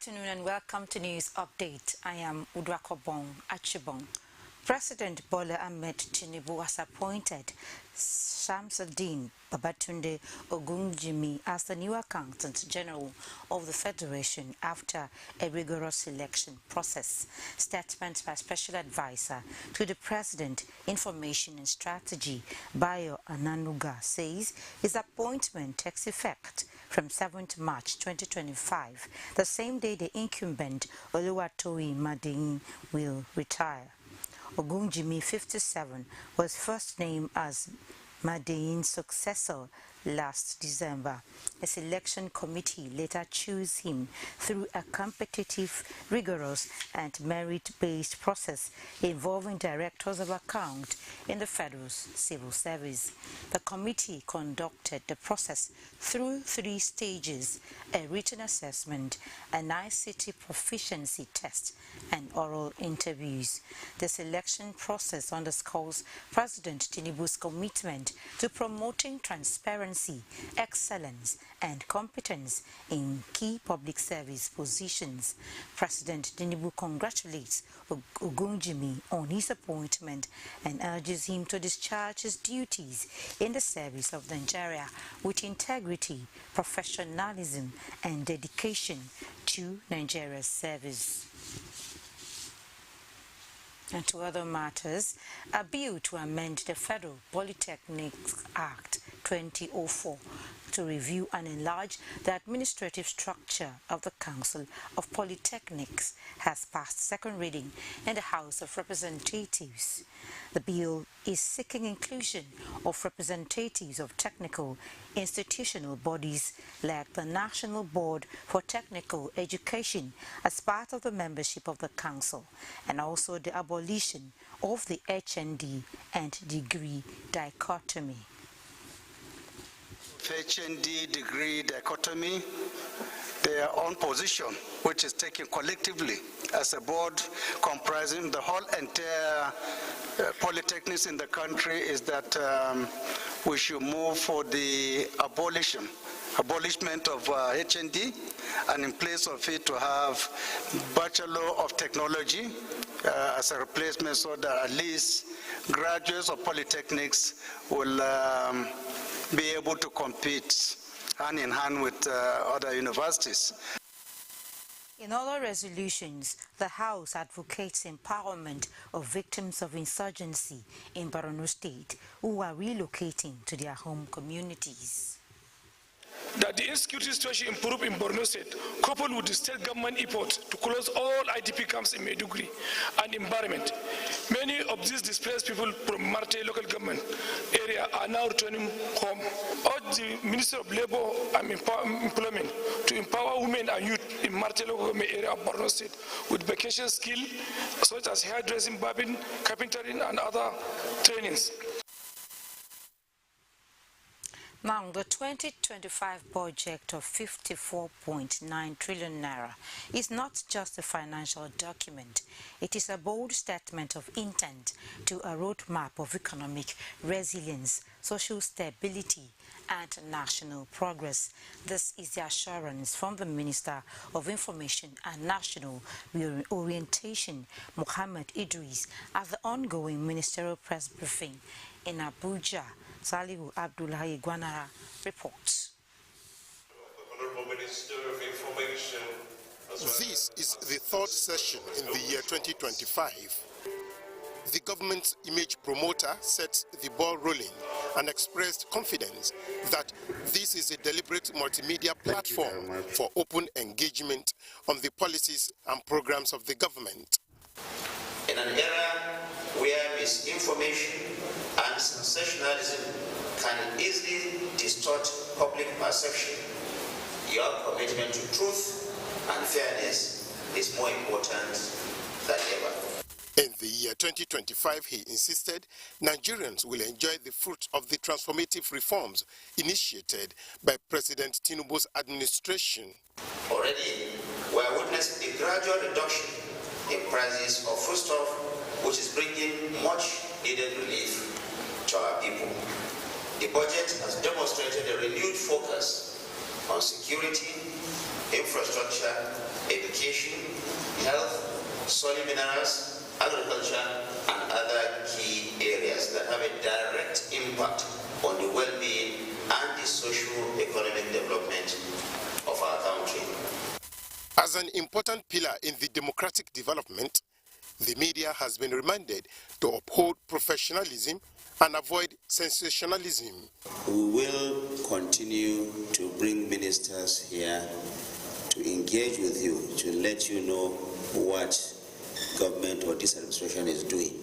afternoon and welcome to News Update. I am Udrakobong Achibong. President Bola Ahmed Tinubu has appointed Shamsuddin Babatunde Ogunjimi as the new Accountant General of the Federation after a rigorous selection process. Statement by Special Advisor to the President, Information and Strategy, Bayo Ananuga, says his appointment takes effect from 7th March 2025, the same day the incumbent Oluwatoyin Madeyin will retire. Ogunjimi, 57, was first named as Madeyin's successor last December. A selection committee later chose him through a competitive, rigorous and merit-based process involving directors of account in the federal civil service. The committee conducted the process through 3 stages: a written assessment, an ICT proficiency test, and oral interviews. The selection process underscores President Tinubu's commitment to promoting transparency, excellence, and competence in key public service positions. President Tinubu congratulates Ogunjimi on his appointment and urges him to discharge his duties in the service of Nigeria with integrity, professionalism, and dedication to Nigeria's service. And to other matters, a bill to amend the Federal Polytechnics Act 2004 to review and enlarge the administrative structure of the Council of Polytechnics has passed second reading in the House of Representatives. The bill is seeking inclusion of representatives of technical institutional bodies like the National Board for Technical Education as part of the membership of the Council, and also the abolition of the HND and degree dichotomy. HND degree dichotomy, their own position, which is taken collectively as a board comprising the whole entire polytechnics in the country, is that we should move for the abolishment of HND, and in place of it to have Bachelor of Technology as a replacement, so that at least graduates of polytechnics will be able to compete hand in hand with other universities. In other resolutions, the House advocates empowerment of victims of insurgency in Borno State who are relocating to their home communities. That the insecurity situation improve in Borno State, coupled with the state government effort to close all IDP camps in Maiduguri and environment. Many of these displaced people from Marte local government area are now returning home. Urge the Minister of Labour and Employment to empower women and youth in Marte local government area of Borno State with vocational skill such as hairdressing, barbing, carpentering, and other trainings. Now, the 2025 budget of 54.9 trillion naira is not just a financial document. It is a bold statement of intent to a roadmap of economic resilience, social stability, and national progress. This is the assurance from the Minister of Information and National Orientation, Mohammed Idris, at the ongoing ministerial press briefing in Abuja. Salihu Abdullahi Gwanara reports. This is the third session in the year 2025. The government's image promoter set the ball rolling and expressed confidence that this is a deliberate multimedia platform for open engagement on the policies and programs of the government. In an era where misinformation and sensationalism can easily distort public perception, your commitment to truth and fairness is more important than ever. In the year 2025, he insisted Nigerians will enjoy the fruit of the transformative reforms initiated by President Tinubu's administration. Already, we are witnessing a gradual reduction in prices of foodstuff, which is bringing much needed relief to our people. The budget has demonstrated a renewed focus on security, infrastructure, education, health, soil minerals, agriculture, and other key areas that have a direct impact on the well-being and the socio-economic development of our country. As an important pillar in the democratic development, the media has been reminded to uphold professionalism and avoid sensationalism. We will continue to bring ministers here to engage with you, to let you know what government or this administration is doing.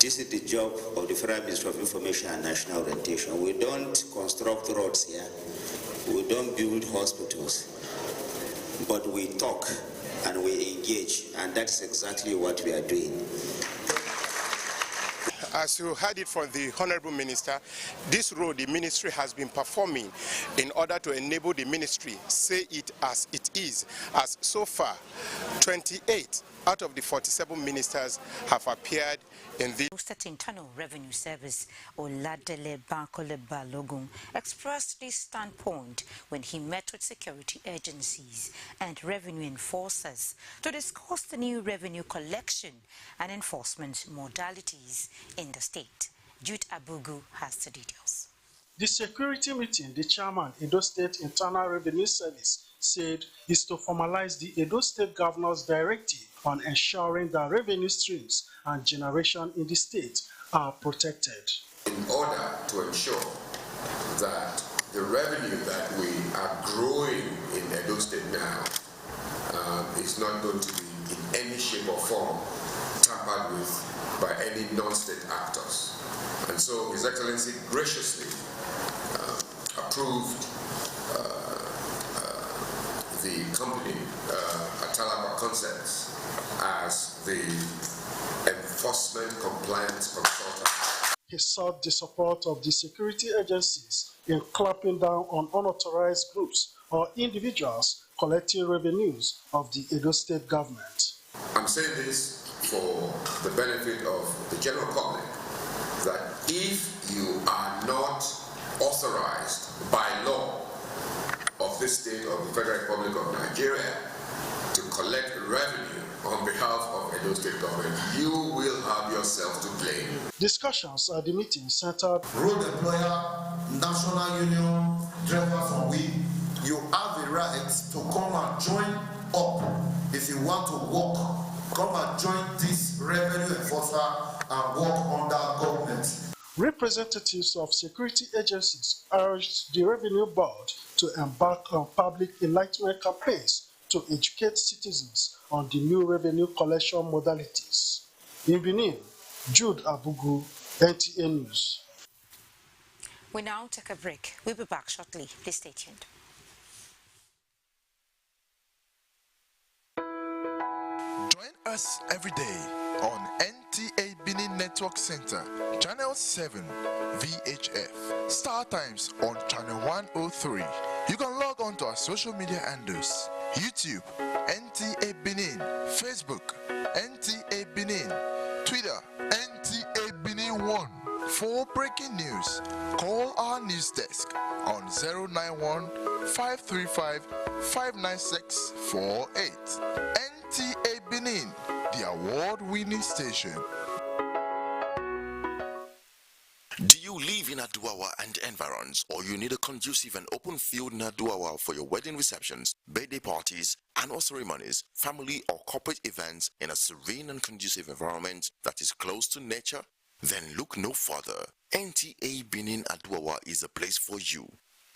This is the job of the Federal Ministry of Information and National Orientation. We don't construct roads here. We don't build hospitals. But we talk and we engage, and that's exactly what we are doing. As you heard it from the Honorable Minister, this role the ministry has been performing in order to enable the ministry say it as it is, as so far 28 out of the 47 ministers have appeared in the Internal Revenue Service Oladele Bankole Balogun expressed this standpoint when he met with security agencies and revenue enforcers to discuss the new revenue collection and enforcement modalities in the state. Jude Abugu has the details. The security meeting the chairman, Edo State Internal Revenue Service, said is to formalize the Edo State Governor's directive on ensuring that revenue streams and generation in the state are protected. In order to ensure that the revenue that we are growing in Edo State now is not going to be in any shape or form tampered with by any non-state actors. And so His Excellency graciously approved the company, Atalaba Concepts, as the enforcement compliance consultant. He sought the support of the security agencies in clamping down on unauthorized groups or individuals collecting revenues of the Edo State government. I'm saying this for the benefit of the general public, that if you are not authorized by law of this state of the Federal Republic of Nigeria to collect revenue on behalf of Edo State government, you will have yourself to blame. Discussions at the meeting centered road employer, national union, driver from we, you have the right to come and join up. If you want to work, come and join this revenue enforcer and work under government. Representatives of security agencies urged the Revenue Board to embark on public enlightenment campaigns to educate citizens on the new revenue collection modalities. In Benin, Jude Abugu, NTA News. We now take a break. We'll be back shortly. Please stay tuned. Join us every day on NTA Benin Network Center, Channel 7, VHF. Star Times on Channel 103. You can log on to our social media handles: YouTube, NTA Benin, Facebook, NTA Benin, Twitter, NTA Benin 1. For breaking news, call our news desk on 091-535-59648. NTA Benin, the award-winning station. Do you live in Aduawa and environs, or you need a conducive and open field in Aduawa for your wedding receptions, birthday parties, annual ceremonies, family or corporate events in a serene and conducive environment that is close to nature? Then look no further. NTA Benin Aduawa is a place for you.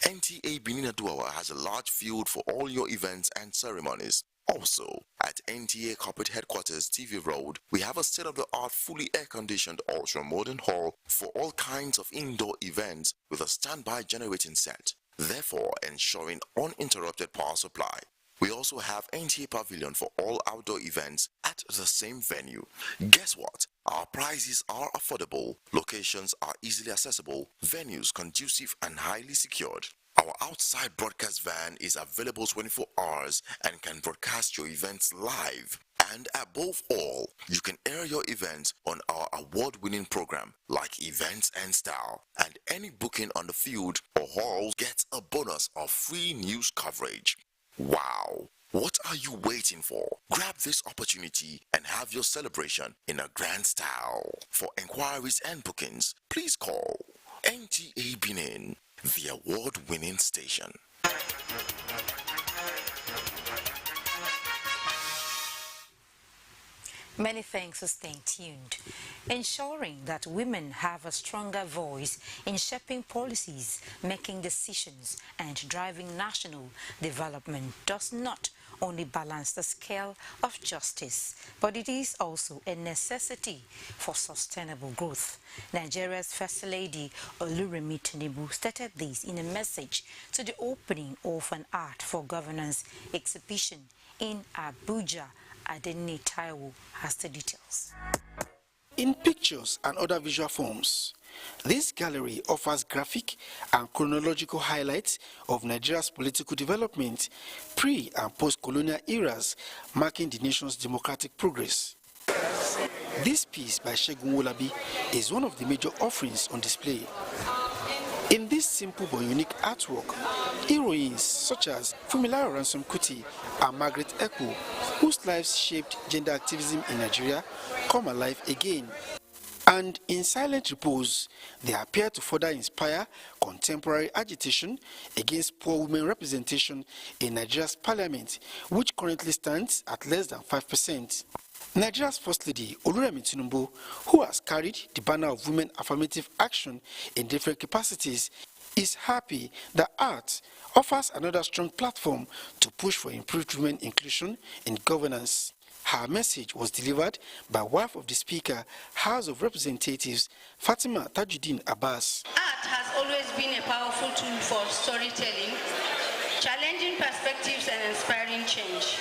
NTA Benin Aduawa has a large field for all your events and ceremonies. Also, at NTA Corporate Headquarters TV Road, we have a state-of-the-art fully air-conditioned ultra-modern hall for all kinds of indoor events with a standby generating set, therefore ensuring uninterrupted power supply. We also have NTA Pavilion for all outdoor events at the same venue. Guess what? Our prices are affordable, locations are easily accessible, venues conducive and highly secured. Our outside broadcast van is available 24 hours and can broadcast your events live. And above all, you can air your events on our award-winning program like Events and Style. And any booking on the field or hall gets a bonus of free news coverage. Wow! What are you waiting for? Grab this opportunity and have your celebration in a grand style. For inquiries and bookings, please call NTA Benin, the award-winning station. Many thanks for staying tuned. Ensuring that women have a stronger voice in shaping policies, making decisions, and driving national development does not only balance the scale of justice, but it is also a necessity for sustainable growth. Nigeria's First Lady Oluremi Tinubu stated this in a message to the opening of an Art for Governance exhibition in Abuja. Adeni Taiwo has the details. In pictures and other visual forms, this gallery offers graphic and chronological highlights of Nigeria's political development, pre- and post-colonial eras, marking the nation's democratic progress. This piece by Segun Wolabi is one of the major offerings on display. In this simple but unique artwork, heroines such as Fumilayo Ransome Kuti and Margaret Ekpo, whose lives shaped gender activism in Nigeria, come alive again. And in silent repose, they appear to further inspire contemporary agitation against poor women representation in Nigeria's parliament, which currently stands at less than 5%. Nigeria's First Lady Oluremi Tinubu, who has carried the banner of women affirmative action in different capacities, is happy that art offers another strong platform to push for improved women inclusion in governance. Her message was delivered by wife of the Speaker, House of Representatives, Fatima Tajuddin Abbas. Art has always been a powerful tool for storytelling, challenging perspectives and inspiring change.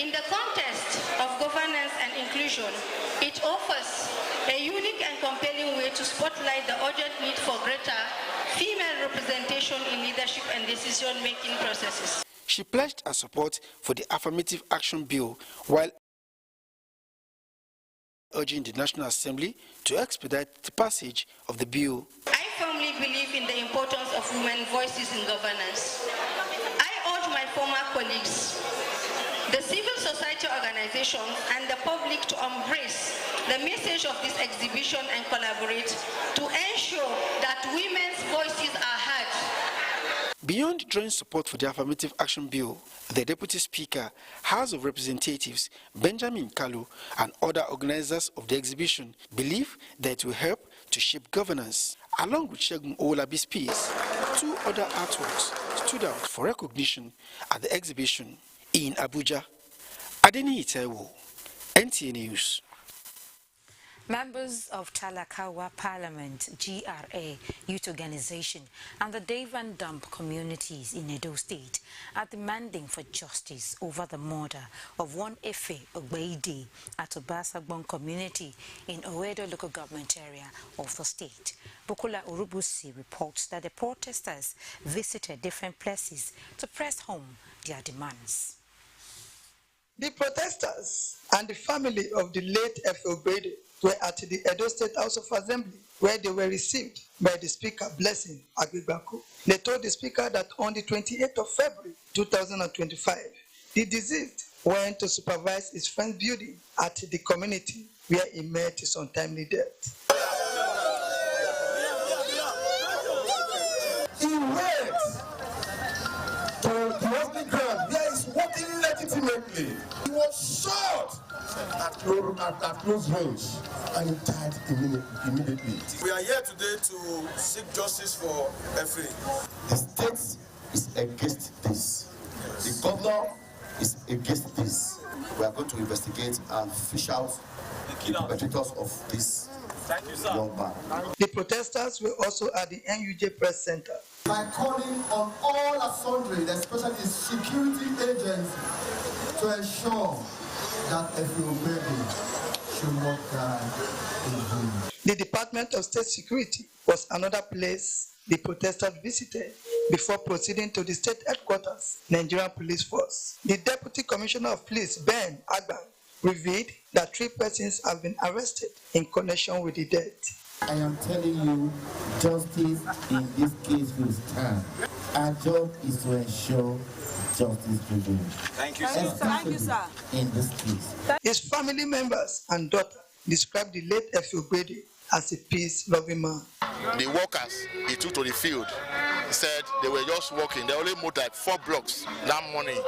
In the context of governance and inclusion, it offers a unique and compelling way to spotlight the urgent need for greater female representation in leadership and decision-making processes. She pledged her support for the Affirmative Action Bill while urging the National Assembly to expedite the passage of the bill. I firmly believe in the importance of women voices in governance. I urge my former colleagues, the civil society organizations, and the public to embrace the message of this exhibition and collaborate to ensure that women's voices are heard. Beyond drawing support for the Affirmative Action Bill, the Deputy Speaker, House of Representatives, Benjamin Kalu, and other organizers of the exhibition believe that it will help to shape governance. Along with Segun Owolabi's piece, two other artworks stood out for recognition at the exhibition in Abuja. Adeni Taiwo, NTA News. Members of Talakawa Parliament, GRA, Youth Organization, and the Devan Dump communities in Edo State are demanding for justice over the murder of one Efe Ogbeide at Obasagbon community in Owedo local government area of the state. Bukola Urubusi reports that the protesters visited different places to press home their demands. The protesters and the family of the late Efe Ogbeide were at the Edo State House of Assembly, where they were received by the Speaker, Blessing Agbegbako. They told the Speaker that on the 28th of February 2025, the deceased went to supervise his friend's building at the community where he met his untimely death. He went to the only ground where he's working legitimately. He was shot at close range and he died immediately. We are here today to seek justice for Efe. The state is against this. The governor is against this. We are going to investigate and fish out the perpetrators of this young man. The protesters were also at the NUJ Press Center. By calling on all assembly, especially security agents, to ensure that everybody should not die in vain. The Department of State Security was another place the protesters visited before proceeding to the state headquarters, Nigerian Police Force. The Deputy Commissioner of Police, Ben Agban, revealed that 3 persons have been arrested in connection with the death. I am telling you, justice in this case will stand. Our job is to ensure justice prevail. Thank you, sir. Thank you, sir. In this case. His family members and daughter described the late Efeogbede as a peace-loving man. The workers he took to the field said they were just walking. They only moved like 4 blocks that morning.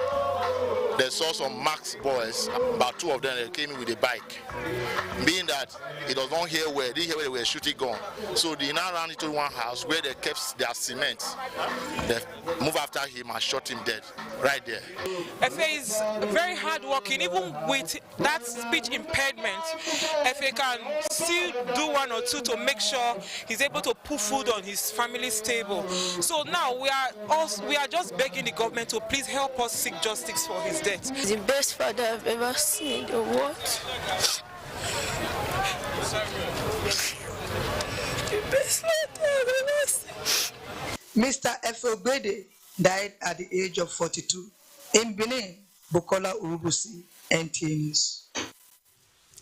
They saw some Max boys, about 2 of them, they came in with a bike. Being that he does not hear where, they didn't hear where they were shooting gun. So they now ran into one house where they kept their cement. They moved after him and shot him dead right there. Efe is very hardworking, even with that speech impairment. Efe can still do 1 or 2 to make sure he's able to put food on his family's table. So now we are just begging the government to please help us seek justice for his death. He's the best father I've ever seen in the world. The best father I've ever seen. Mr. Efeogbede died at the age of 42. In Benin, Bukola Urubusi, NTA News.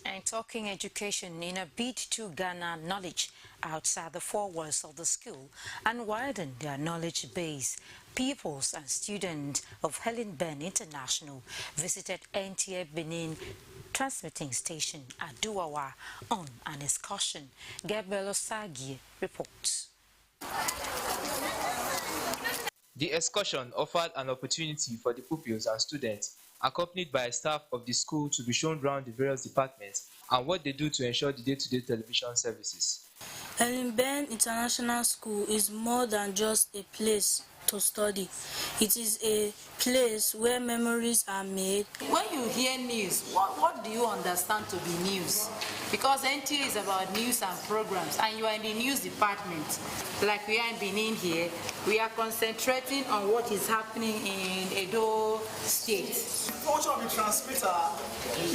And talking education, in a bid to garner knowledge outside the 4 walls of the school and widen their knowledge base, pupils and students of Helen Ben International visited NTA Benin transmitting station at Duawa on an excursion. Gabriel Osagi reports. The excursion offered an opportunity for the pupils and students, accompanied by staff of the school, to be shown around the various departments and what they do to ensure the day-to-day television services. Helen Ben International School is more than just a place to study. It is a place where memories are made. When you hear news, what do you understand to be news? Because NTA is about news and programs, and you are in the news department. Like we are in Benin here, we are concentrating on what is happening in Edo State. The function of the transmitter,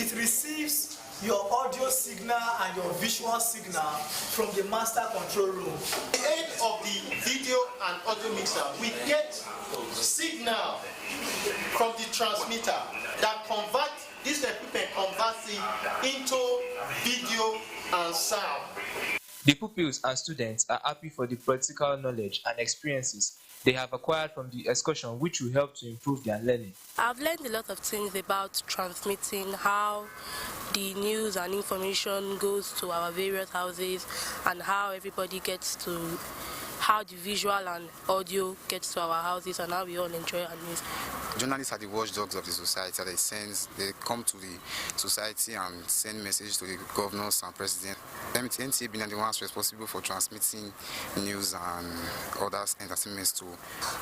it receives your audio signal and your visual signal from the master control room. At the end of the video and audio mixer, we get signal from the transmitter that converts, this equipment converts it into video and sound. The pupils and students are happy for the practical knowledge and experiences they have acquired from the excursion, which will help to improve their learning. I've learned a lot of things about transmitting, how the news and information goes to our various houses, and how everybody gets to, how the visual and audio gets to our houses, and how we all enjoy our news. Journalists are the watchdogs of the society. They come to the society and send messages to the governors and presidents. NTA being the ones responsible for transmitting news and other entertainments too.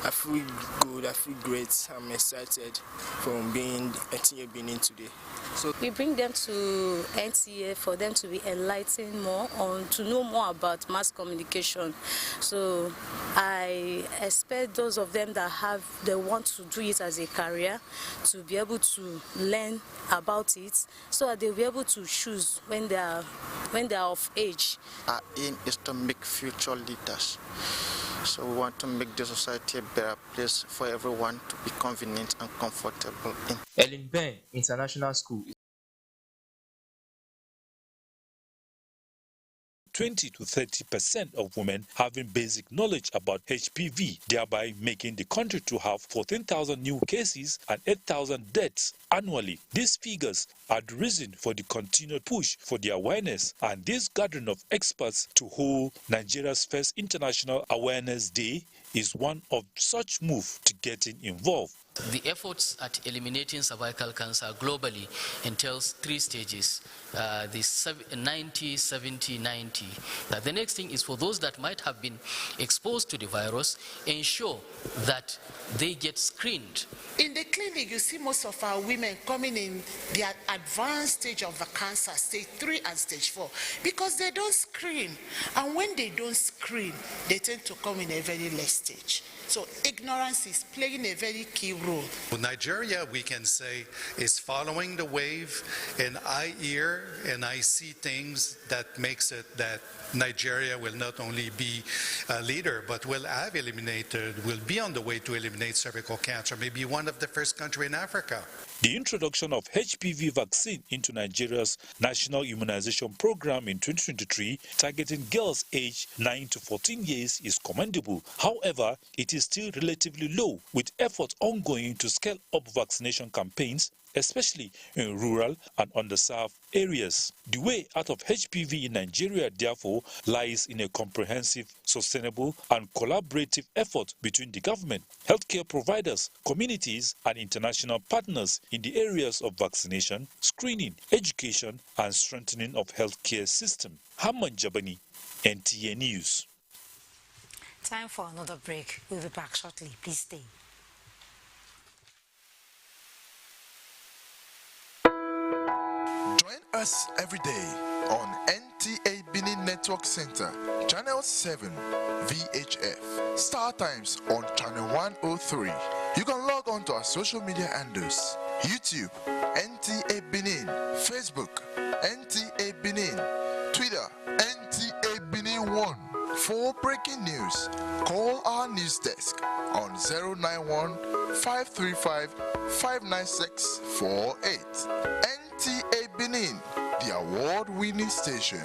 I feel good, I feel great. I'm excited from being NTA Benin today. So we bring them to NTA for them to be enlightened more on, to know more about mass communication. So I expect those of them that they want to do it as a career to be able to learn about it, so that they'll be able to choose when they are of age. Our aim is to make future leaders. So we want to make the society a better place for everyone to be convenient and comfortable in. Helen Ben International School. 20 to 30% of women having basic knowledge about HPV, thereby making the country to have 14,000 new cases and 8,000 deaths annually. These figures are the reason for the continued push for the awareness and this gathering of experts to hold Nigeria's first International Awareness Day is one of such moves to getting involved. The efforts at eliminating cervical cancer globally entails 3 stages, the 90, 70, 90. The next thing is for those that might have been exposed to the virus, ensure that they get screened. In the clinic, you see most of our women coming in the advanced stage of the cancer, stage 3 and stage 4, because they don't screen. And when they don't screen, they tend to come in a very late stage. So ignorance is playing a very key role. Well, Nigeria, we can say, is following the wave, and I hear and I see things that makes it that Nigeria will not only be a leader, but will be on the way to eliminate cervical cancer, maybe one of the first countries in Africa. The introduction of HPV vaccine into Nigeria's national immunization program in 2023, targeting girls aged 9 to 14 years, is commendable. However, it is still relatively low, with efforts ongoing to scale up vaccination campaigns, especially in rural and underserved areas. The way out of HPV in Nigeria, therefore, lies in a comprehensive, sustainable, and collaborative effort between the government, healthcare providers, communities, and international partners in the areas of vaccination, screening, education, and strengthening of healthcare system. Haman Jabani, NTA News. Time for another break. We'll be back shortly. Please stay. Join us every day on NTA Benin Network Center, Channel 7, VHF. Star Times on Channel 103. You can log on to our social media handles: YouTube, NTA Benin, Facebook, NTA Benin, Twitter, NTA Benin 1. For breaking news, call our news desk on 091 535 59648. NTA Benin, the award-winning station.